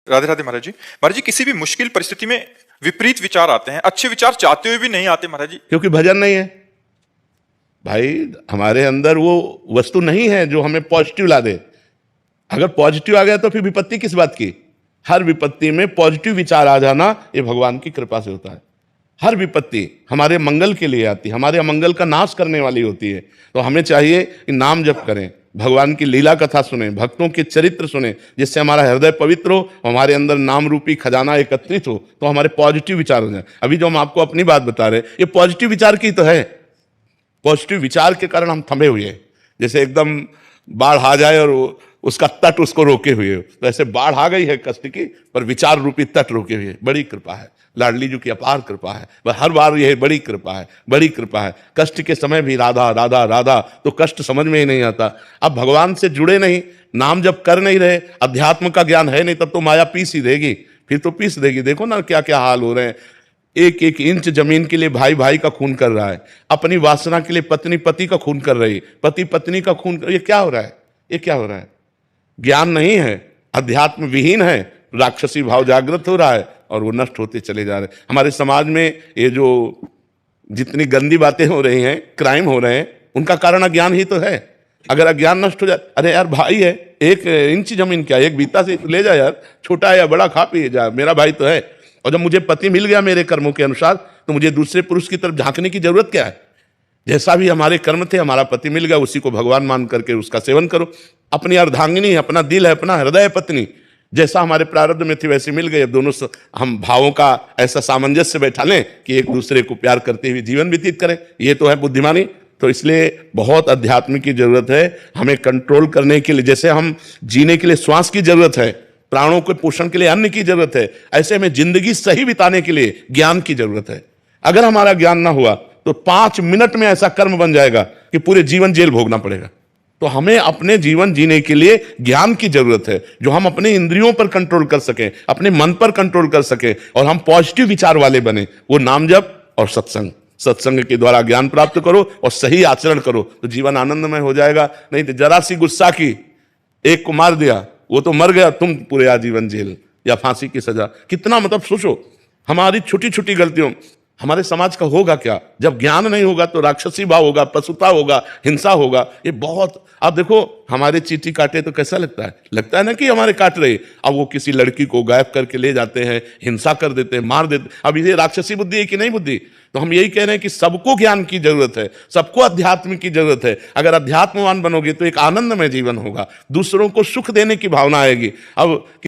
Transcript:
राधे राधे महाराज जी। महाराज जी, किसी भी मुश्किल परिस्थिति में विपरीत विचार आते हैं, अच्छे विचार चाहते हुए भी नहीं आते महाराज जी। क्योंकि भजन नहीं है भाई, हमारे अंदर वो वस्तु नहीं है जो हमें पॉजिटिव ला दे। अगर पॉजिटिव आ गया तो फिर विपत्ति किस बात की? हर विपत्ति में पॉजिटिव विचार आ जाना ये भगवान की कृपा से होता है। हर विपत्ति हमारे मंगल के लिए आती है, हमारे अमंगल का नाश करने वाली होती है। तो हमें चाहिए कि नाम जप करें, भगवान की लीला कथा सुने, भक्तों के चरित्र सुने, जिससे हमारा हृदय पवित्र हो, हमारे अंदर नाम रूपी खजाना एकत्रित हो, तो हमारे पॉजिटिव विचार हो जाए। अभी जो हम आपको अपनी बात बता रहे हैं, ये पॉजिटिव विचार की तो है। पॉजिटिव विचार के कारण हम थमे हुए हैं। जैसे एकदम बाढ़ आ जाए और उसका तट उसको रोके हुए हो, तो ऐसे बाढ़ आ गई है कष्ट की, पर विचार रूपी तट रोके हुए। बड़ी कृपा है, लाडली जी की अपार कृपा है। वह हर बार यह बड़ी कृपा है, बड़ी कृपा है। कष्ट के समय भी राधा राधा राधा, तो कष्ट समझ में ही नहीं आता। अब भगवान से जुड़े नहीं, नाम जब कर नहीं रहे, अध्यात्म का ज्ञान है नहीं, तब तो माया पीस ही देगी, फिर तो पीस देगी। देखो ना क्या क्या हाल हो रहे हैं। एक एक इंच जमीन के लिए भाई भाई का खून कर रहा है, अपनी वासना के लिए पत्नी पति का खून कर रही, पति पत्नी का खून कर। ये क्या हो रहा है? ये क्या हो रहा है? ज्ञान नहीं है, अध्यात्म विहीन है, राक्षसी भाव जागृत हो रहा है और वो नष्ट होते चले जा रहे हैं। हमारे समाज में ये जो जितनी गंदी बातें हो रही हैं, क्राइम हो रहे हैं, उनका कारण अज्ञान ही तो है। अगर अज्ञान नष्ट हो जाए, अरे यार भाई है, एक इंच जमीन क्या, एक बीता से ले जा यार, छोटा है या बड़ा खा पी जा, मेरा भाई तो है। और जब मुझे पति मिल गया मेरे कर्मों के अनुसार, तो मुझे दूसरे पुरुष की तरफ झांकने की जरूरत क्या है? जैसा भी हमारे कर्म थे, हमारा पति मिल गया, उसी को भगवान मान करके उसका सेवन करो। अपनी अर्धांगिनी, अपना दिल है, अपना हृदय है पत्नी, जैसा हमारे प्रारब्ध में थी वैसे मिल गई। अब दोनों हम भावों का ऐसा सामंजस्य बैठा लें कि एक दूसरे को प्यार करते हुए जीवन व्यतीत करें, ये तो है बुद्धिमानी। तो इसलिए बहुत अध्यात्म की जरूरत है हमें कंट्रोल करने के लिए। जैसे हम जीने के लिए श्वास की जरूरत है, प्राणों के पोषण के लिए अन्न की जरूरत है, ऐसे हमें जिंदगी सही बिताने के लिए ज्ञान की जरूरत है। अगर हमारा ज्ञान ना हुआ तो 5 मिनट में ऐसा कर्म बन जाएगा कि पूरे जीवन जेल भोगना पड़ेगा। तो हमें अपने जीवन जीने के लिए ज्ञान की जरूरत है, जो हम अपने इंद्रियों पर कंट्रोल कर सकें, अपने मन पर कंट्रोल कर सकें और हम पॉजिटिव विचार वाले बने। वो नाम जप और सत्संग, सत्संग के द्वारा ज्ञान प्राप्त करो और सही आचरण करो, तो जीवन आनंदमय हो जाएगा। नहीं तो जरा सी गुस्सा की, एक को मार दिया, वो तो मर गया, तुम पूरे आजीवन जेल या फांसी की सजा। कितना मतलब सोचो, हमारी छोटी छोटी गलतियों हमारे समाज का होगा क्या? जब ज्ञान नहीं होगा तो राक्षसी भाव होगा, पशुता होगा, हिंसा होगा। ये बहुत, आप देखो हमारे चींटी काटे तो कैसा लगता है? लगता है ना कि हमारे काट रहे। अब वो किसी लड़की को गायब करके ले जाते हैं, हिंसा कर देते हैं, मार देते। अब ये राक्षसी बुद्धि है कि नहीं बुद्धि? तो हम यही कह रहे हैं कि सबको ज्ञान की जरूरत है, सबको अध्यात्म की जरूरत है। अगर अध्यात्मवान बनोगे तो एक आनंदमय जीवन होगा, दूसरों को सुख देने की भावना आएगी। अब